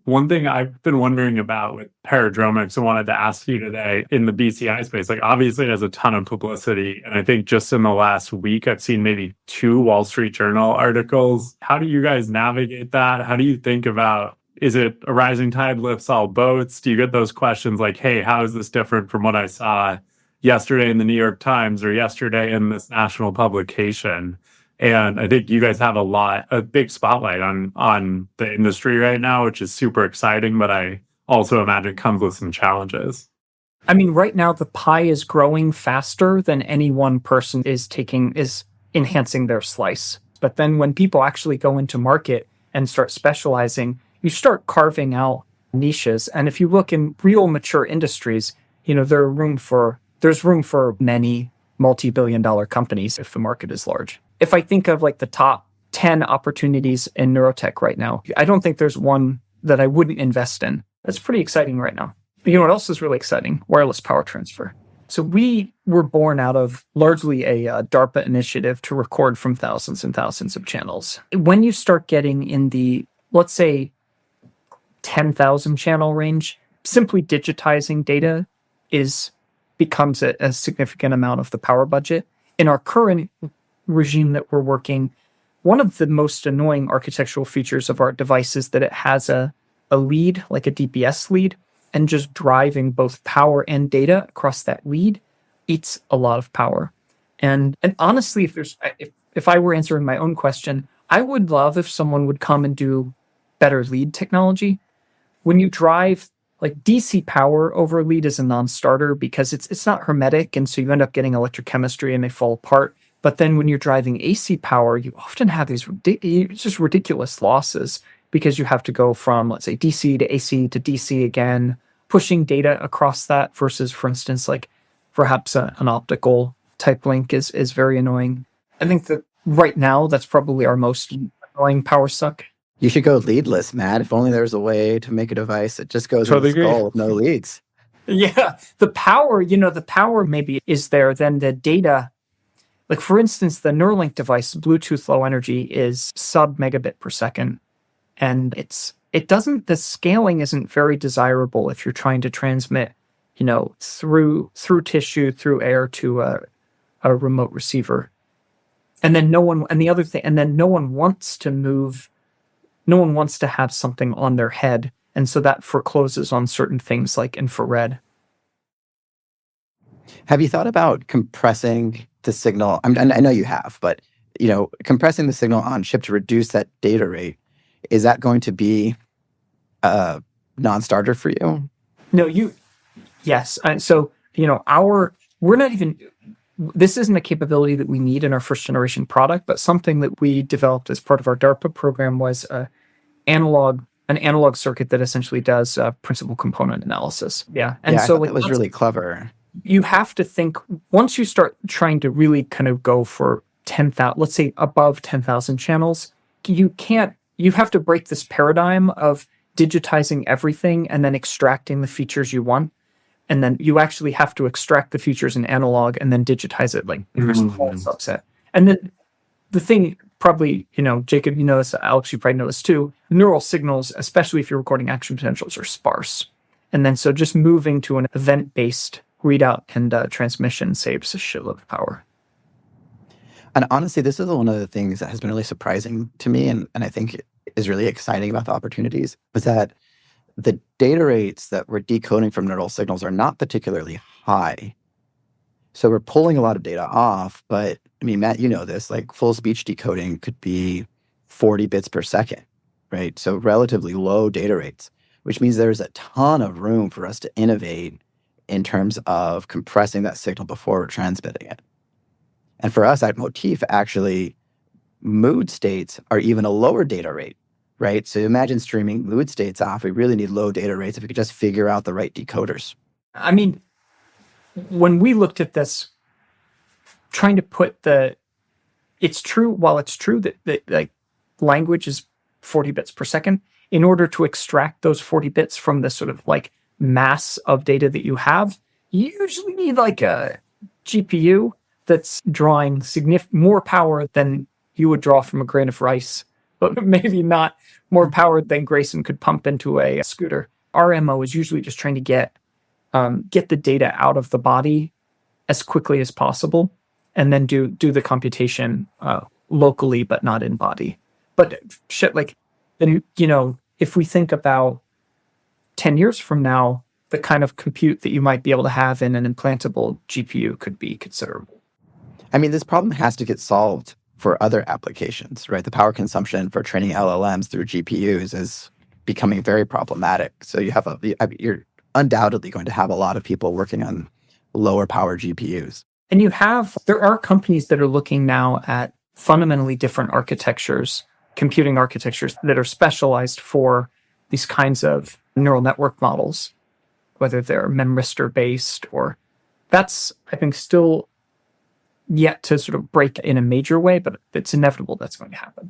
One thing I've been wondering about with Paradromics, I wanted to ask you today in the BCI space, like obviously it has a ton of publicity. And I think just in the last week, I've seen maybe 2 Wall Street Journal articles. How do you guys navigate that? How do you think about, is it a rising tide lifts all boats? Do you get those questions like, hey, how is this different from what I saw yesterday in the New York Times or yesterday in this national publication? And I think you guys have a big spotlight on the industry right now, which is super exciting, but I also imagine comes with some challenges. I mean, right now the pie is growing faster than any one person is enhancing their slice. But then when people actually go into market and start specializing, you start carving out niches. And if you look in real mature industries, there's room for many multi-billion-dollar companies if the market is large. If I think of like the top 10 opportunities in neurotech right now, I don't think there's one that I wouldn't invest in. That's pretty exciting right now. You know what else is really exciting? Wireless power transfer. So we were born out of largely a DARPA initiative to record from thousands and thousands of channels. When you start getting in the, let's say, 10,000 channel range, simply digitizing data becomes a significant amount of the power budget. In our current regime that we're working, one of the most annoying architectural features of our device is that it has a lead, like a DPS lead, and just driving both power and data across that lead eats a lot of power. And honestly, if I were answering my own question, I would love if someone would come and do better lead technology. When you drive like DC power over lead is a non-starter because it's not hermetic, and so you end up getting electrochemistry and they fall apart. But then when you're driving AC power, you often have these just ridiculous losses because you have to go from, let's say, DC to AC to DC again, pushing data across that versus, for instance, like perhaps an optical type link is very annoying. I think that right now, that's probably our most annoying power suck. You should go leadless, Matt. If only there was a way to make a device that just goes in the skull with no leads. Yeah, the power maybe is there, then the data. Like, for instance, the Neuralink device, Bluetooth Low Energy, is sub megabit per second. And the scaling isn't very desirable if you're trying to transmit, through tissue, through air to a remote receiver. And then no one wants to have something on their head. And so that forecloses on certain things like infrared. Have you thought about compressing the signal? I know you have, but compressing the signal on chip to reduce that data rate, is that going to be a non-starter for you? No, yes. And so, we're not even, this isn't a capability that we need in our first generation product, but something that we developed as part of our DARPA program was an analog circuit that essentially does principal component analysis. Yeah. And so that was really clever. You have to think, once you start trying to really kind of go for 10,000, let's say above 10,000 channels, you have to break this paradigm of digitizing everything and then extracting the features you want. And then you actually have to extract the features in analog and then digitize it, like there's a whole subset. And then the thing probably, Jacob, you know this, Alex, you probably know this too, neural signals, especially if you're recording action potentials, are sparse. And then so just moving to an event-based readout and transmission saves a shitload of power. And honestly, this is one of the things that has been really surprising to me, and I think is really exciting about the opportunities, was that the data rates that we're decoding from neural signals are not particularly high. So we're pulling a lot of data off, but I mean, Matt, you know this, like full speech decoding could be 40 bits per second, right? So relatively low data rates, which means there's a ton of room for us to innovate in terms of compressing that signal before we're transmitting it. And for us at Motif, actually, mood states are even a lower data rate, right? So imagine streaming mood states off. We really need low data rates if we could just figure out the right decoders. I mean, when we looked at this, trying to put it's true that like language is 40 bits per second, in order to extract those 40 bits from the sort of like mass of data that you have, you usually need like a GPU that's drawing more power than you would draw from a grain of rice, but maybe not more powered than Grayson could pump into a scooter. Our MO is usually just trying to get the data out of the body as quickly as possible, and then do the computation locally, but not in body. But shit, like, then, if we think about 10 years from now, the kind of compute that you might be able to have in an implantable GPU could be considerable. I mean, this problem has to get solved for other applications, right? The power consumption for training LLMs through GPUs is becoming very problematic. So you're undoubtedly going to have a lot of people working on lower power GPUs. And there are companies that are looking now at fundamentally different architectures, computing architectures that are specialized for these kinds of neural network models, whether they're memristor based or that's, I think, still yet to sort of break in a major way, but it's inevitable that's going to happen.